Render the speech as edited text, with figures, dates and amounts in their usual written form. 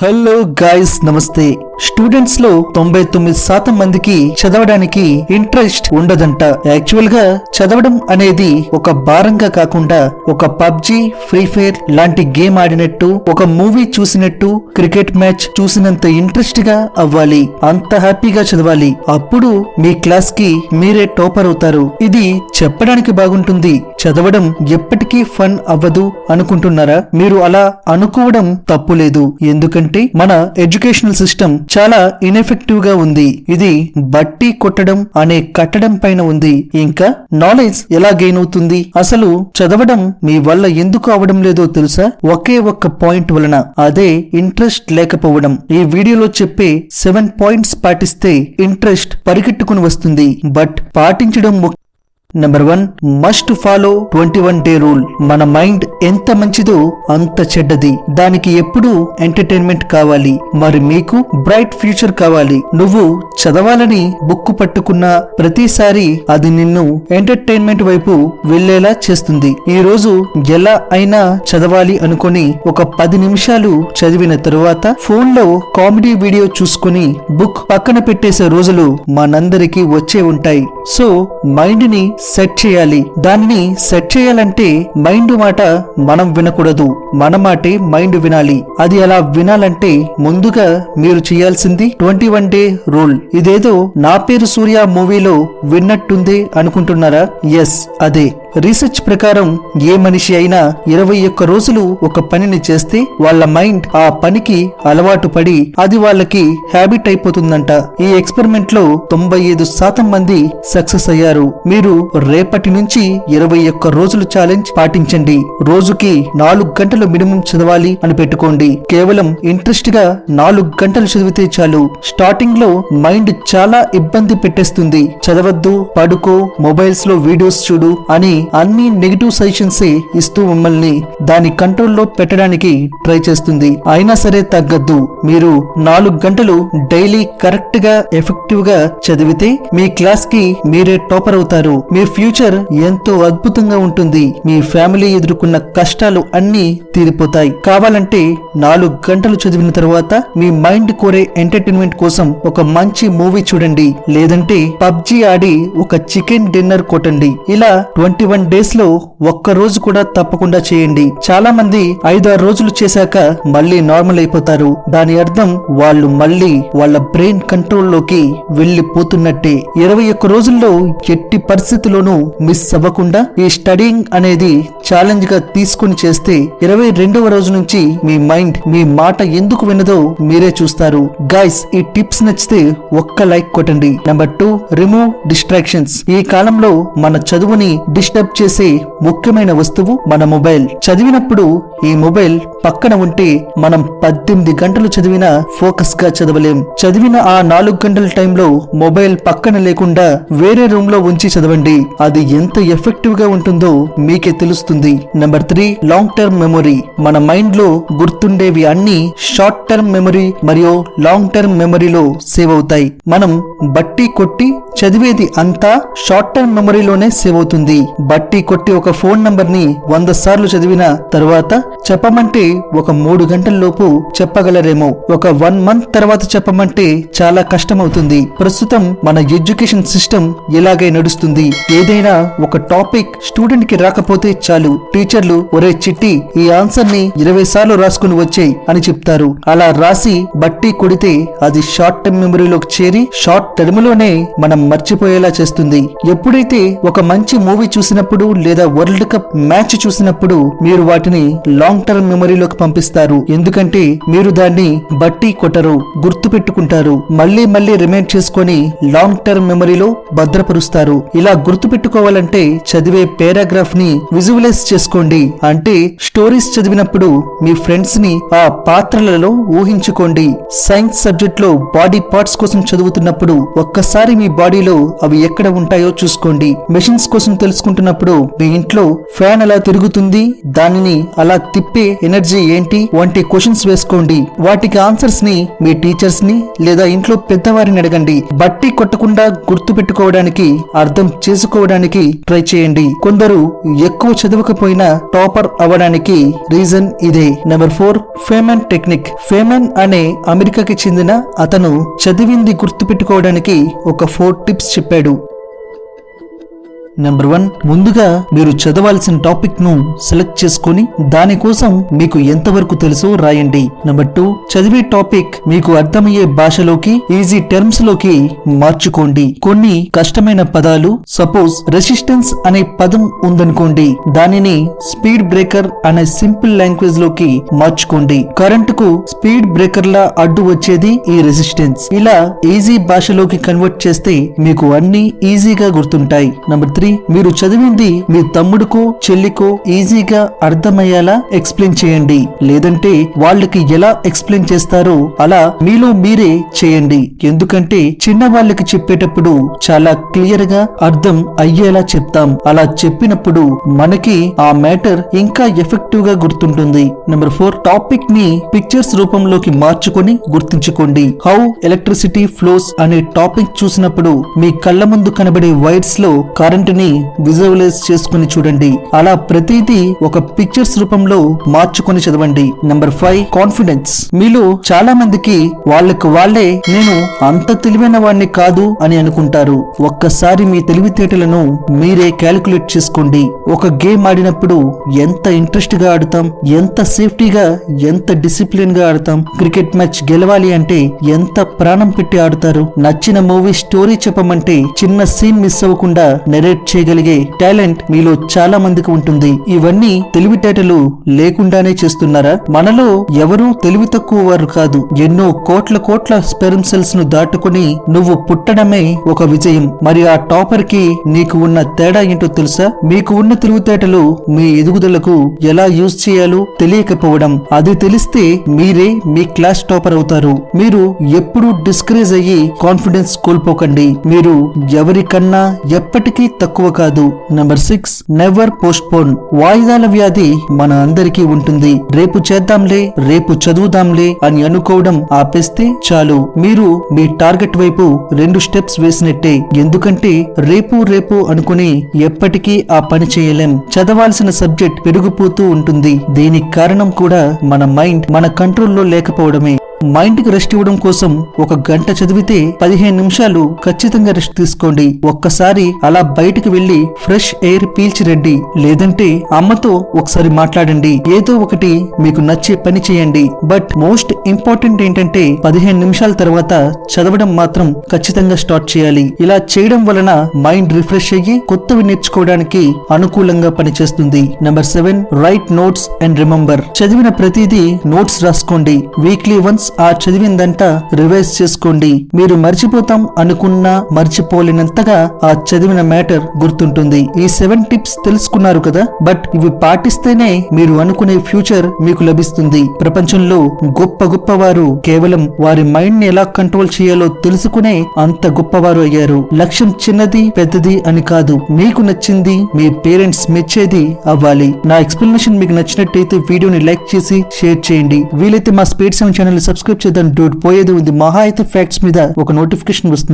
Hello guys, నమస్తే. Students లో 99% మందికి చదవడానికి ఇంట్రెస్ట్ ఉండదంట. యాక్చువల్ గా చదవడం అనేది ఒక భారంగా కాకుండా ఒక పబ్జి, ఫ్రీ ఫైర్ లాంటి గేమ్ ఆడినట్టు, ఒక మూవీ చూసినట్టు, క్రికెట్ మ్యాచ్ చూసినంత ఇంట్రెస్ట్ గా అవ్వాలి. అంత హ్యాపీగా చదవాలి. అప్పుడు మీ క్లాస్ కి మీరే టాపర్ అవుతారు. ఇది చెప్పడానికి బాగుంటుంది, చదవడం ఎప్పటికీ ఫన్ అవ్వదు అనుకుంటున్నారా? మీరు అలా అనుకోవడం తప్పులేదు. ఎందుకంటే మన ఎడ్యుకేషనల్ సిస్టమ్ చాలా ఇన్ఎఫెక్టివ్ గా ఉంది. ఇది బట్టి కొట్టడం అనే కట్టడం పైన ఉంది. ఇంకా నాలెడ్జ్ ఎలా గెయిన్ అవుతుంది? అసలు చదవడం మీ వల్ల ఎందుకు అవడం లేదో తెలుసా? ఒకే ఒక్క పాయింట్ వలన, అదే ఇంట్రెస్ట్ లేకపోవడం. ఈ వీడియోలో చెప్పే 7 పాయింట్స్ పాటిస్తే ఇంట్రెస్ట్ పరిగెట్టుకుని వస్తుంది. బట్ పాటించడం number 1, must follow 21 day rule. మన మైండ్ ఎంత మంచిదో అంత చెడ్డది. దానికి ఎప్పుడూ ఎంటర్టైన్మెంట్ కావాలి. మరి మీకు బ్రైట్ ఫ్యూచర్ కావాలి. నువ్వు చదవాలని బుక్కు పట్టుకున్న ప్రతిసారి అది నిన్ను ఎంటర్టైన్మెంట్ వైపు వెళ్లేలా చేస్తుంది. ఈ రోజు ఎలా అయినా చదవాలి అనుకుని ఒక 10 నిమిషాలు చదివిన తరువాత ఫోన్ లో కామెడీ వీడియో చూసుకుని బుక్ పక్కన పెట్టేసే రోజులు మనందరికీ వచ్చే ఉంటాయి. సో మైండ్ ని సెట్ చేయాలి. దానిని సెట్ చేయాలంటే మైండ్ మాట మనం వినకూడదు, మన మాటే మైండ్ వినాలి. అది అలా వినాలంటే ముందుగా మీరు చేయాల్సింది 21 డే రూల్. ఇదేదో నా పేరు సూర్య మూవీలో విన్నట్టుంది అనుకుంటున్నారా? ఎస్, అదే. రీసెర్చ్ ప్రకారం ఏ మనిషి అయినా 21 రోజులు ఒక పనిని చేస్తే వాళ్ళ మైండ్ ఆ పనికి అలవాటు పడి అది వాళ్ళకి హ్యాబిట్ అయిపోతుందంట. ఈ ఎక్స్పెరిమెంట్ లో 95% మంది సక్సెస్ అయ్యారు. మీరు రేపటి నుంచి 21 రోజులు ఛాలెంజ్ పాటించండి. రోజుకి 4 గంటలు మినిమం చదవాలి అని పెట్టుకోండి. కేవలం ఇంట్రెస్ట్ గా 4 గంటలు చదివితే చాలు. స్టార్టింగ్ లో మైండ్ చాలా ఇబ్బంది పెట్టేస్తుంది. చదవద్దు, పడుకో, మొబైల్స్ లో వీడియోస్ చూడు అని అన్ని నెగిటివ్ సజెషన్స్ ఇస్తూ మిమ్మల్ని దాని కంట్రోల్లో పెట్టడానికి ట్రై చేస్తుంది. అయినా సరే తగ్గద్దు. మీరు 4 గంటలు డైలీ కరెక్ట్ గా ఎఫెక్టివ్ గా చదివితే మీ క్లాస్ కి మీరే టాపర్ అవుతారు. మీ ఫ్యూచర్ ఎంతో అద్భుతంగా ఉంటుంది. మీ ఫ్యామిలీ ఎదుర్కొన్న కష్టాలు అన్ని తీరిపోతాయి. కావాలంటే 4 గంటలు చదివిన తర్వాత మీ మైండ్ కోరే ఎంటర్టైన్మెంట్ కోసం ఒక మంచి మూవీ చూడండి, లేదంటే పబ్జి ఆడి ఒక చికెన్ డిన్నర్ కొట్టండి. ఇలా 21 డేస్ లో ఒక్క రోజు కూడా తప్పకుండా చేయండి. చాలా మంది 5-6 రోజులు చేశాక మళ్ళీ నార్మల్ అయిపోతారు. దాని అర్థం వాళ్ళు మళ్ళీ వాళ్ళ బ్రెయిన్ కంట్రోల్ లోకి వెళ్లిపోతున్నట్టే. 21 రోజుల్లో ఎట్టి పరిస్థితుల్లోనూ మిస్ అవ్వకుండా ఈ స్టడీయింగ్ అనేది ఛాలెంజ్ గా తీసుకుని చేస్తే 22వ రోజు నుంచి మీ మైండ్ మీ మాట ఎందుకు వినదో మీరే చూస్తారు. గైస్, ఈ టిప్స్ నచ్చితే ఒక్క లైక్ కొట్టండి. Number 2, remove distractions. ఈ కాలంలో మన చదువుని డిస్టర్బ్ చేసే ముఖ్యమైన వస్తువు మన మొబైల్. చదివినప్పుడు ఈ మొబైల్ పక్కన ఉంటే మనం 18 గంటలు చదివినా ఫోకస్ గా చదవలేం. చదివిన ఆ 4 గంటల టైంలో మొబైల్ పక్కన లేకుండా వేరే రూమ్ లో ఉంచి చదవండి. అది ఎంత ఎఫెక్టివ్ గా ఉంటుందో మీకే తెలుస్తుంది. Number 3, long term memory. మన మైండ్ లో గుర్తుండేవి అన్ని షార్ట్ టర్మ్ మెమరీ మరియు లాంగ్ టర్మ్ మెమరీలో సేవ్ అవుతాయి. మనం బట్టి కొట్టి చదివేది అంతా షార్ట్ టర్మ్ మెమరీలోనే సేవ్ అవుతుంది. బట్టి కొట్టి ఒక ఫోన్ నంబర్ ని 100 సార్లు చదివిన తరువాత చెప్పమంటే ఒక 3 గంటల లోపు చెప్పగలరేమో. ఒక 1 మంత్ తర్వాత చెప్పమంటే చాలా కష్టమవుతుంది. ప్రస్తుతం మన ఎడ్యుకేషన్ సిస్టమ్ ఇలాగే నడుస్తుంది. ఏదైనా ఒక టాపిక్ స్టూడెంట్ కి రాకపోతే చాలు, టీచర్లు ఒరే చిట్టి ఈ ఆన్సర్ ని 20 సార్లు రాసుకుని వచ్చేయి అని చెప్తారు. అలా రాసి బట్టి కొడితే అది షార్ట్ టర్మ్ మెమరీలోకి చేరి షార్ట్ టర్మ్ లోనే మనం మర్చిపోయేలా చేస్తుంది. ఎప్పుడైతే ఒక మంచి మూవీ చూసినప్పుడు లేదా వరల్డ్ కప్ మ్యాచ్ చూసినప్పుడు మీరు వాటిని లాంగ్ టర్మ్ మెమరీలోకి పంపిస్తారు. ఎందుకంటే మీరు దాన్ని బట్టి కొట్టరు, గుర్తు పెట్టుకుంటారు. మళ్ళీ మళ్ళీ రిమైండ్ చేసుకొని లాంగ్ టర్మ్ మెమరీలో భద్రపరుస్తారు. ఇలా గుర్తు పెట్టుకోవాలంటే చదివే పారాగ్రాఫ్ ని విజువలైజ్ చేసుకోండి. అంటే స్టోరీస్ చదివినప్పుడు మీ ఫ్రెండ్స్ ని ఆ పాత్రలలో ఊహించుకోండి. సైన్స్ సబ్జెక్ట్ లో బాడీ పార్ట్స్ కోసం చదువుతున్నప్పుడు ఒక్కసారి మీ బాడీలో అవి ఎక్కడ ఉంటాయో చూసుకోండి. మెషిన్స్ కోసం తెలుసుకుంటున్నప్పుడు మీ ఇంట్లో ఫ్యాన్ ఎలా తిరుగుతుంది దానిని అలా తిప్పే ఎనర్జీ ఏంటి వంటి క్వశ్చన్స్ వేసుకోండి. వాటికి ఆన్సర్స్ ని మీ టీచర్స్ ని లేదా ఇంట్లో పెద్దవారిని అడగండి. బట్టి కొట్టకుండా గుర్తు పెట్టుకోవడానికి, అర్థం చేసుకోవడానికి ట్రై చేయండి. కొందరు ఎక్కువ చదవకపోయినా టాపర్ అవ్వడానికి రీజన్ ఇదే. Number 4, Feynman technique. ఫేమన్ అనే అమెరికాకి చెందిన అతను చదివింది గుర్తు పెట్టుకోవడానికి ఒక 4 టిప్స్ చెప్పాడు. నెంబర్ 1, ముందుగా మీరు చదవాల్సిన టాపిక్ ను సెలెక్ట్ చేసుకుని దానికోసం మీకు ఎంతవరకు తెలుసో రాయండి. నెంబర్ 2, చదివే టాపిక్ మీకు అర్థమయ్యే భాషలోకి, ఈజీ టర్మ్స్ లోకి మార్చుకోండి. కొన్ని కష్టమైన పదాలు, సపోజ్ రెసిస్టెన్స్ అనే పదం ఉందనుకోండి, దానిని స్పీడ్ బ్రేకర్ అనే సింపుల్ లాంగ్వేజ్ లోకి మార్చుకోండి. కరెంటుకు స్పీడ్ బ్రేకర్ లా అడ్డు వచ్చేది ఈ రెసిస్టెన్స్. ఇలా ఈజీ భాషలోకి కన్వర్ట్ చేస్తే మీకు అన్ని ఈజీగా గుర్తుంటాయి. నెంబర్ 3, మీరు చదివింది మీ తమ్ముడికో చెల్లికో ఈజీగా అర్థమయ్యేలా ఎక్స్ప్లెయిన్ చేయండి. లేదంటే వాళ్ళకి ఎలా ఎక్స్ప్లెయిన్ చేస్తారో అలా మీలో మీరే చేయండి. ఎందుకంటే చిన్న వాళ్ళకి చెప్పేటప్పుడు చాలా క్లియర్ గా అర్థం అయ్యేలా చెప్తాం. అలా చెప్పినప్పుడు మనకి ఆ మ్యాటర్ ఇంకా ఎఫెక్టివ్ గా గుర్తుంటుంది. నెంబర్ 4, టాపిక్ ని పిక్చర్స్ రూపంలోకి మార్చుకొని గుర్తుంచుకోండి. హౌ ఎలక్ట్రిసిటీ ఫ్లోస్ అనే టాపిక్ చూసినప్పుడు మీ కళ్ళ ముందు కనబడే వైర్స్ లో కరెంట్ ని విజువలైజ్ చేసుకుని చూడండి. అలా ప్రతిదీ ఒక పిక్చర్స్ రూపంలో మార్చుకొని చదవండి. Number 5, confidence. మీలో చాలా మందికి వాళ్ళకు వాళ్ళే నేను అంత తెలివైన వాడిని కాదు అని అనుకుంటారు. ఒక్కసారి మీ తెలివితేటలను మీరే క్యాలిక్యులేట్ చేసుకోండి. ఒక గేమ్ ఆడినప్పుడు ఎంత ఇంట్రెస్ట్ గా ఆడుతాం, ఎంత సేఫ్టీగా, ఎంత డిసిప్లిన్ గా ఆడతాం. క్రికెట్ మ్యాచ్ గెలవాలి అంటే ఎంత ప్రాణం పెట్టి ఆడుతారు. నచ్చిన మూవీ స్టోరీ చెప్పమంటే చిన్న సీన్ మిస్ అవ్వకుండా నెరేట్ చేయగలిగే టాలెంట్ మీలో చాలా మందికి ఉంటుంది. ఇవన్నీ తెలివితేటలు లేకుండానే చేస్తున్నారా? మనలో ఎవరూ తెలివి తక్కువ వారు కాదు. ఎన్నో కోట్ల స్పెర్మ్ సెల్స్ ను దాటుకుని నువ్వు పుట్టడమే ఒక విజయం. మరి ఆ టాపర్ కి నీకు ఉన్న తేడా ఏంటో తెలుసా? మీకు ఉన్న తెలివితేటలు మీ ఎదుగుదలకు ఎలా యూజ్ చేయాలో తెలియకపోవడం. అది తెలిస్తే మీరే మీ క్లాస్ టాపర్ అవుతారు. మీరు ఎప్పుడూ డిస్కరేజ్ అయ్యి కాన్ఫిడెన్స్ కోల్పోకండి. మీరు ఎవరికన్నా ఎప్పటికీ తక్కువ కాదు. Number 6, never postpone. వాయిదాల వ్యాధి మన అందరికీ ఉంటుంది. రేపు చేద్దాంలే, రేపు చదువుదాంలే అని అనుకోవడం ఆపేస్తే చాలు, మీరు మీ టార్గెట్ వైపు 2 స్టెప్స్ వేసినట్టే. ఎందుకంటే రేపు అనుకుని ఎప్పటికీ ఆ పని చేయలేం. చదవాల్సిన సబ్జెక్ట్ పెరిగిపోతూ ఉంటుంది. దీనికి కారణం కూడా మన మైండ్ మన కంట్రోల్లో లేకపోవడమే. మైండ్ కి రెస్ట్ ఇవ్వడం కోసం 1 గంట చదివితే 15 నిమిషాలు ఖచ్చితంగా రెస్ట్ తీసుకోండి. ఒక్కసారి అలా బయటికి వెళ్లి ఫ్రెష్ ఎయిర్ పీల్చి రండి. లేదంటే అమ్మతో ఒకసారి మాట్లాడండి. ఏదో ఒకటి మీకు నచ్చే పని చేయండి. బట్ మోస్ట్ ఇంపార్టెంట్ ఏంటంటే 15 నిమిషాల తర్వాత చదవడం మాత్రం ఖచ్చితంగా స్టార్ట్ చేయాలి. ఇలా చేయడం వలన మైండ్ రిఫ్రెష్ అయ్యి కొత్తవి నేర్చుకోవడానికి అనుకూలంగా పనిచేస్తుంది. Number 7, right notes and remember. చదివిన ప్రతిదీ నోట్స్ రాసుకోండి. వీక్లీ వన్స్ ఆ చదివిందంతా రివైజ్ చేసుకోండి. మీరు మర్చిపోతాం అనుకున్నా మర్చిపోలేనంతగా ఆ చదివిన మ్యాటర్ గుర్తుంటుంది. ఈ 7 టిప్స్ తెలుసుకున్నారు కదా? బట్ ఇవి పాటిస్తేనే మీరు అనుకునే ఫ్యూచర్ మీకు లభిస్తుంది. ప్రపంచంలో గొప్ప వారు కేవలం వారి మైండ్ ని ఎలా కంట్రోల్ చేయాలో తెలుసుకునే అంత గొప్పవారు అయ్యారు. లక్ష్యం చిన్నది పెద్దది అని కాదు, మీకు నచ్చింది, మీ పేరెంట్స్ మెచ్చేది అవ్వాలి. నా ఎక్స్ప్లెనేషన్ మీకు నచ్చినట్టయితే వీడియోని లైక్ చేసి షేర్ చేయండి. వీలైతే మా స్పీడ్ 7 ఛానల్ సబ్స్క్రైబ్ చేద్దాం. పోయేది ఉంది. మహా అయితే ఫ్యాక్ట్స్ మీద ఒక నోటిఫికేషన్ వస్తుంది.